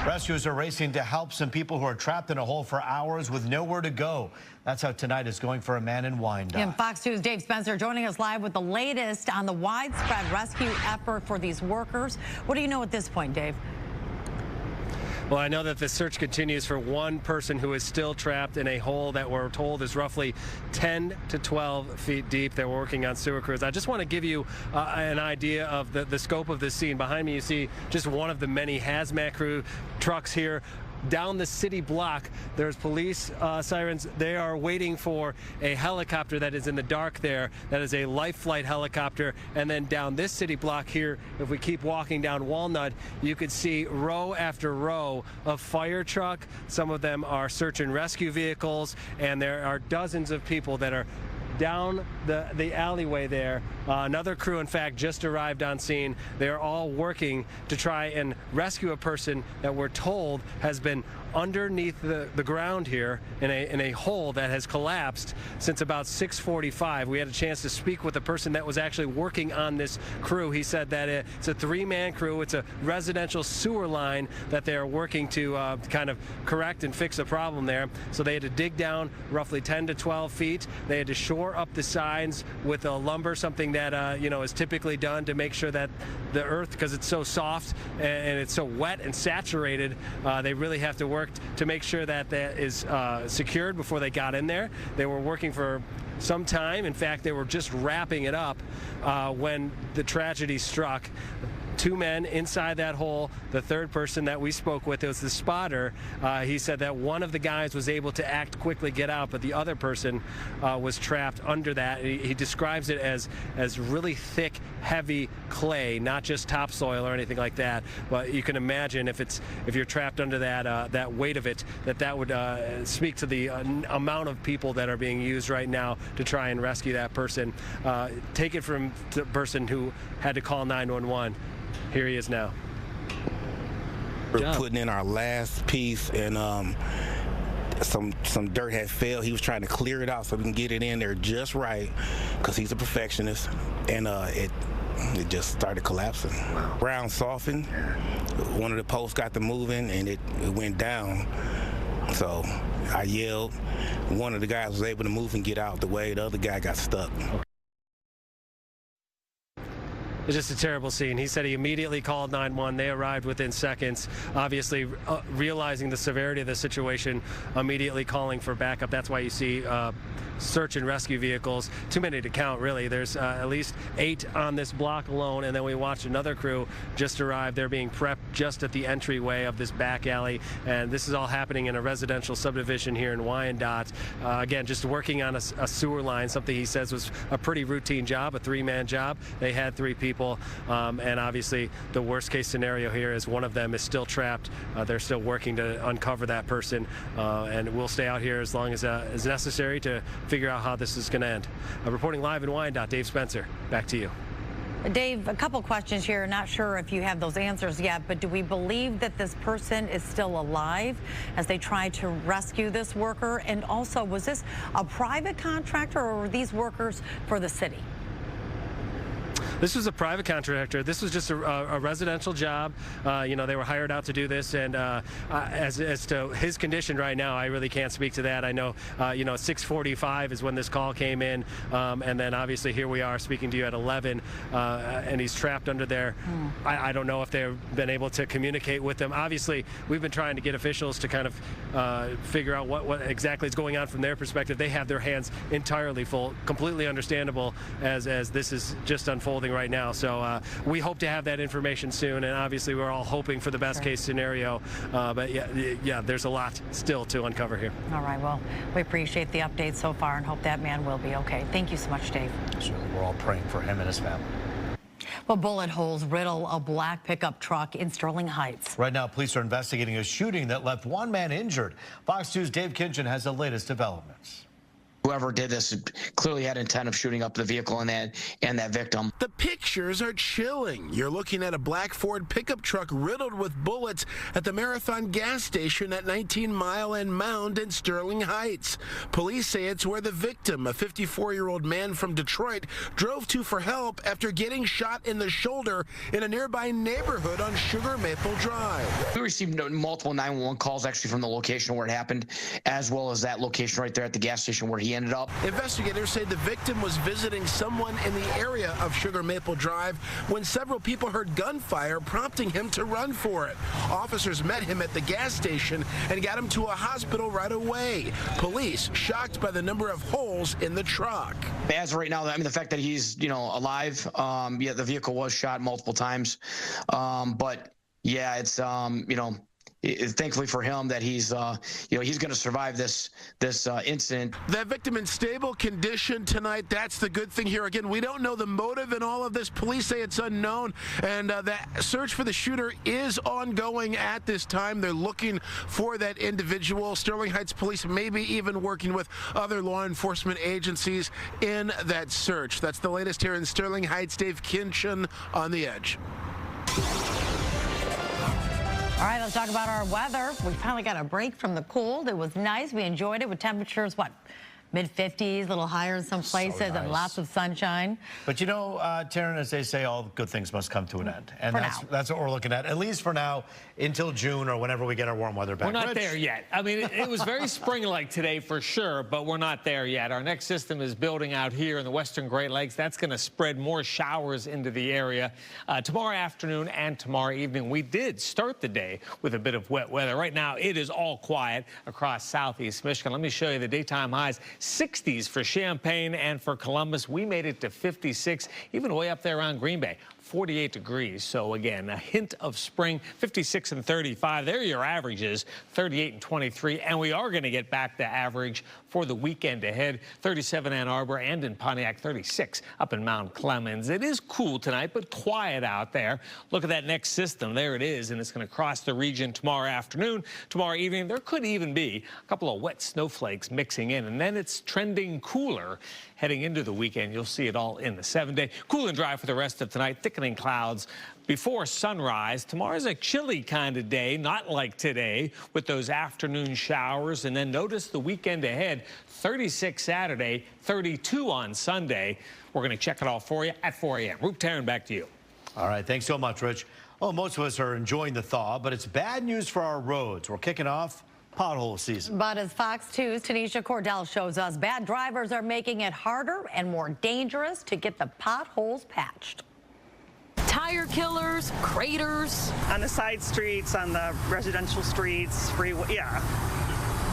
Rescuers are racing to help some people who are trapped in a hole for hours with nowhere to go. That's how tonight is going for a man in Wyandotte. And Fox 2's Dave Spencer joining us live with the latest on the widespread rescue effort for these workers. What do you know at this point, Dave? Well, I know that the search continues for one person who is still trapped in a hole that we're told is roughly 10 to 12 feet deep. They're working on sewer crews. I just want to give you an idea of the scope of this scene. Behind me, you see just one of the many hazmat crew trucks here. Down the city block, there's police sirens. They are waiting for a helicopter that is in the dark there. That is a life flight helicopter. And then down this city block here, if we keep walking down Walnut, you could see row after row of fire truck. Some of them are search and rescue vehicles, and there are dozens of people that are down the alleyway there. Another crew, in fact, just arrived on scene. They are all working to try and rescue a person that we're told has been underneath the ground here in a hole that has collapsed since about 6:45. We had a chance to speak with the person that was actually working on this crew. He said that it's a three-man crew. It's a residential sewer line that they are working to kind of correct and fix a problem there. So they had to dig down roughly 10 to 12 feet. They had to shore up the sides with a lumber, something that is typically done to make sure that the earth, because it's so soft and it's so wet and saturated, they really have to work to make sure that that is secured before they got in there. They were working for some time. In fact, they were just wrapping it up when the tragedy struck. Two men inside that hole. The third person that we spoke with, it was the spotter. He said that one of the guys was able to act quickly, get out, but the other person was trapped under that. He describes it as really thick, heavy clay, not just topsoil or anything like that. But you can imagine if you're trapped under that weight of it, that would speak to the amount of people that are being used right now to try and rescue that person. Take it from the person who had to call 911. Here he is now. We're putting in our last piece, and some dirt had fell. He was trying to clear it out so we can get it in there just right, because he's a perfectionist, and it just started collapsing. Ground softened. One of the posts got to moving, and it went down. So I yelled. One of the guys was able to move and get out the way. The other guy got stuck. It's just a terrible scene. He said he immediately called 911. They arrived within seconds, obviously realizing the severity of the situation, immediately calling for backup. That's why you see search and rescue vehicles. Too many to count, really. There's at least 8 on this block alone, and then we watched another crew just arrive. They're being prepped just at the entryway of this back alley, and this is all happening in a residential subdivision here in Wyandotte. Again, just working on a sewer line, something he says was a pretty routine job, a 3-man job. They had 3 people, and obviously the worst case scenario here is one of them is still trapped. They're still working to uncover that person, and we'll stay out here as long as is necessary to figure out how this is going to end. Reporting live in Wyandotte, Dave Spencer, back to you. Dave, a couple questions here. Not sure if you have those answers yet, but do we believe that this person is still alive as they try to rescue this worker? And also, was this a private contractor, or were these workers for the city? This was a private contractor. This was just a residential job. They were hired out to do this, and as to his condition right now, I really can't speak to that. I know, 6:45 is when this call came in, and then obviously here we are speaking to you at 11, and he's trapped under there. I don't know if they've been able to communicate with them. Obviously, we've been trying to get officials to kind of figure out what exactly is going on from their perspective. They have their hands entirely full, completely understandable as this is just unfolding right now. So we hope to have that information soon, and obviously we're all hoping for the best case scenario, but yeah, there's a lot still to uncover here. All right, well, we appreciate the update so far and hope that man will be okay. Thank you so much, Dave. Certainly, we're all praying for him and his family. Well, bullet holes riddle a black pickup truck in Sterling Heights. Right now, police are investigating a shooting that left one man injured. Fox 2's Dave Kinchin has the latest developments. whoever did this clearly had intent of shooting up the vehicle and that victim. The pictures are chilling. You're looking at a black Ford pickup truck riddled with bullets at the Marathon gas station at 19 Mile and Mound in Sterling Heights. Police say it's where the victim, a 54-year-old man from Detroit, drove to for help after getting shot in the shoulder in a nearby neighborhood on Sugar Maple Drive. We received multiple 911 calls actually from the location where it happened, as well as that location right there at the gas station where he ended up. Investigators say the victim was visiting someone in the area of Sugar Maple Drive when several people heard gunfire, prompting him to run for it. Officers met him at the gas station and got him to a hospital right away. Police shocked by the number of holes in the truck. As of right now, I mean, the fact that he's, alive, yeah, the vehicle was shot multiple times. But yeah, it's, thankfully for him that he's he's going to survive this incident. That victim in stable condition tonight. That's the good thing here. Again, we don't know the motive in all of this. Police say it's unknown, and the search for the shooter is ongoing at this time. They're looking for that individual. Sterling Heights Police may be even working with other law enforcement agencies in that search. That's the latest here in Sterling Heights. Dave Kinchin on the Edge. All right, let's talk about our weather. We finally got a break from the cold. It was nice. We enjoyed it with temperatures, mid-50s, a little higher in some places, So nice. and lots of sunshine. But Taryn, as they say, all good things must come to an end. And For that's what we're looking at least for now, until June or whenever we get our warm weather back. We're not Rich? there yet. I mean, it was very spring-like today for sure, but we're not there yet. Our next system is building out here in the western Great Lakes. That's going to spread more showers into the area tomorrow afternoon and tomorrow evening. We did start the day with a bit of wet weather. Right now, it is all quiet across southeast Michigan. Let me show you the daytime highs. 60s for Champaign and for Columbus. We made it to 56, even way up there around Green Bay. 48 degrees. So again, a hint of spring. 56 and 35. There are your averages. 38 and 23. And we are going to get back to average for the weekend ahead. 37 Ann Arbor and in Pontiac. 36 up in Mount Clemens. It is cool tonight, but quiet out there. Look at that next system. There it is. And it's going to cross the region tomorrow afternoon. Tomorrow evening, there could even be a couple of wet snowflakes mixing in. And then it's trending cooler heading into the weekend. You'll see it all in the 7-day. Cool and dry for the rest of tonight. Thickening clouds before sunrise. Tomorrow's a chilly kind of day, not like today, with those afternoon showers. And then notice the weekend ahead. 36 Saturday, 32 on Sunday. We're going to check it all for you at 4 a.m. Roop Taryn, back to you. All right, thanks so much, Rich. Well, most of us are enjoying the thaw, but it's bad news for our roads. We're kicking off pothole season. But as Fox 2's Tanisha Cordell shows us, bad drivers are making it harder and more dangerous to get the potholes patched. Tire killers, craters. On the side streets, on the residential streets, freeway, yeah.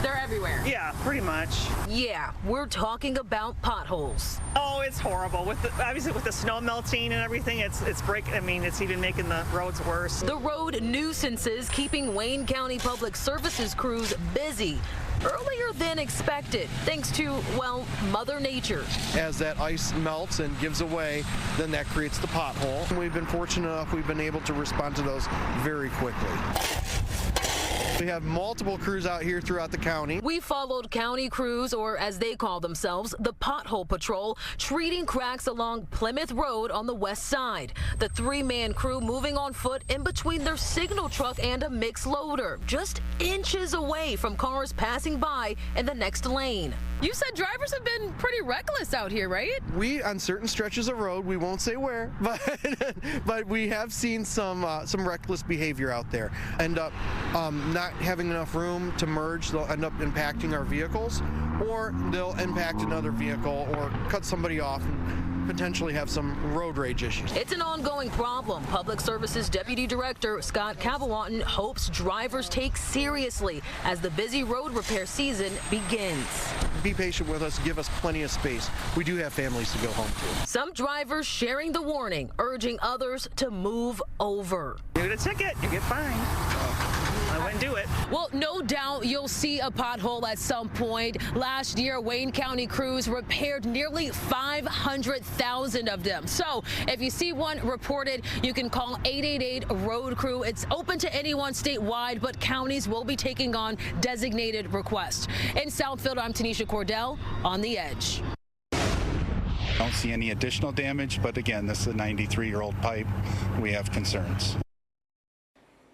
They're everywhere. Yeah, pretty much. Yeah, we're talking about potholes. Oh, it's horrible. Obviously with the snow melting and everything, it's breaking. I mean, it's even making the roads worse. The road nuisances keeping Wayne County Public Services crews busy. Earlier than expected, thanks to, well, Mother Nature. As that ice melts and gives away, then that creates the pothole. We've been fortunate enough we've been able to respond to those very quickly. We have multiple crews out here throughout the county. We followed county crews, or as they call themselves, the Pothole Patrol, treating cracks along Plymouth Road on the west side. The 3-man crew moving on foot in between their signal truck and a mixed loader, just inches away from cars passing by in the next lane. You said drivers have been pretty reckless out here, right? We, on certain stretches of road, we won't say where, but we have seen some reckless behavior out there. End up not having enough room to merge, they'll end up impacting our vehicles, or they'll impact another vehicle or cut somebody off and potentially have some road rage issues. It's an ongoing problem. Public Services Deputy Director Scott Cavalwanton hopes drivers take seriously as the busy road repair season begins. Be patient with us, give us plenty of space. We do have families to go home to. Some drivers sharing the warning, urging others to move over. You get a ticket, you get fined. I wouldn't do it. Well, no doubt you'll see a pothole at some point. Last year, Wayne County crews repaired nearly 500,000 1,000 of them. So if you see one reported, you can call 888-ROAD CREW. It's open to anyone statewide, but counties will be taking on designated requests. In Southfield, I'm Tanisha Cordell on The Edge. Don't see any additional damage, but again, this is a 93-year-old pipe. We have concerns.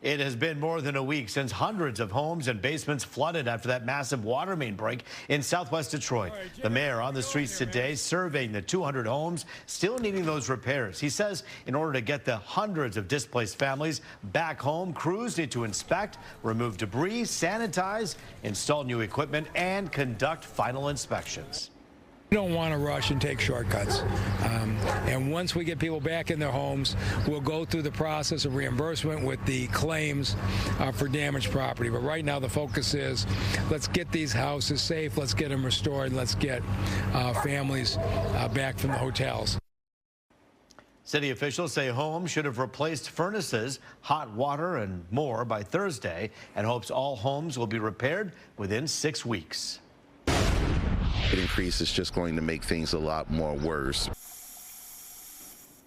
It has been more than a week since hundreds of homes and basements flooded after that massive water main break in southwest Detroit. The mayor on the streets today surveying the 200 homes still needing those repairs. He says in order to get the hundreds of displaced families back home, crews need to inspect, remove debris, sanitize, install new equipment, and conduct final inspections. We don't want to rush and take shortcuts. And once we get people back in their homes, we'll go through the process of reimbursement with the claims for damaged property. But right now the focus is let's get these houses safe, let's get them restored, let's get families back from the hotels. City officials say homes should have replaced furnaces, hot water, and more by Thursday, and hopes all homes will be repaired within 6 weeks. An increase is just going to make things a lot more worse.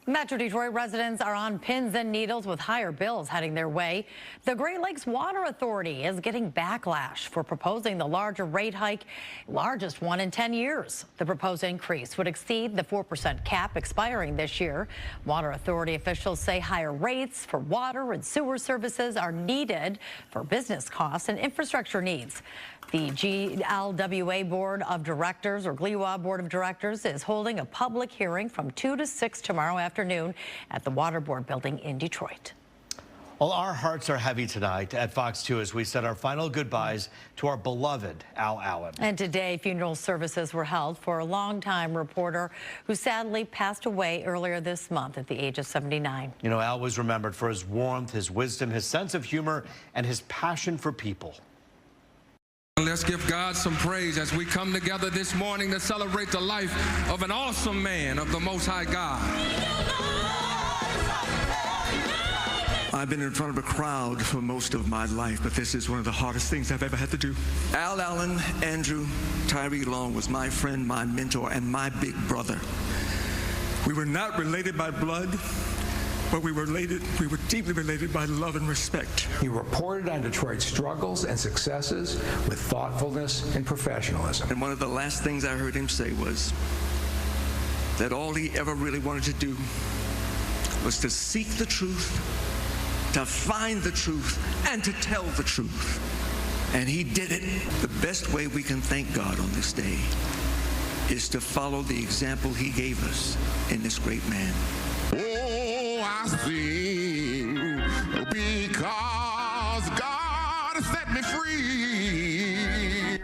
Metro Detroit residents are on pins and needles with higher bills heading their way. The Great Lakes Water Authority is getting backlash for proposing the larger rate hike, largest one in 10 years. The proposed increase would exceed the 4% cap expiring this year. Water Authority officials say higher rates for water and sewer services are needed for business costs and infrastructure needs. The GLWA Board of Directors, or GLWA Board of Directors, is holding a public hearing from 2 to 6 tomorrow afternoon at the Water Board building in Detroit. Well, our hearts are heavy tonight at Fox 2 as we said our final goodbyes to our beloved Al Allen. And today, funeral services were held for a longtime reporter who sadly passed away earlier this month at the age of 79. You know, Al was remembered for his warmth, his wisdom, his sense of humor, and his passion for people. Let's give God some praise as we come together this morning to celebrate the life of an awesome man of the Most High God. I've been in front of a crowd for most of my life, but this is one of the hardest things I've ever had to do. Al Allen, Andrew, Tyree Long was my friend, my mentor, and my big brother. We were not related by blood, but we were deeply related by love and respect. He reported on Detroit's struggles and successes with thoughtfulness and professionalism. And one of the last things I heard him say was that all he ever really wanted to do was to seek the truth, to find the truth, and to tell the truth. And he did it. The best way we can thank God on this day is to follow the example he gave us in this great man. Oh, I sing because God set me free.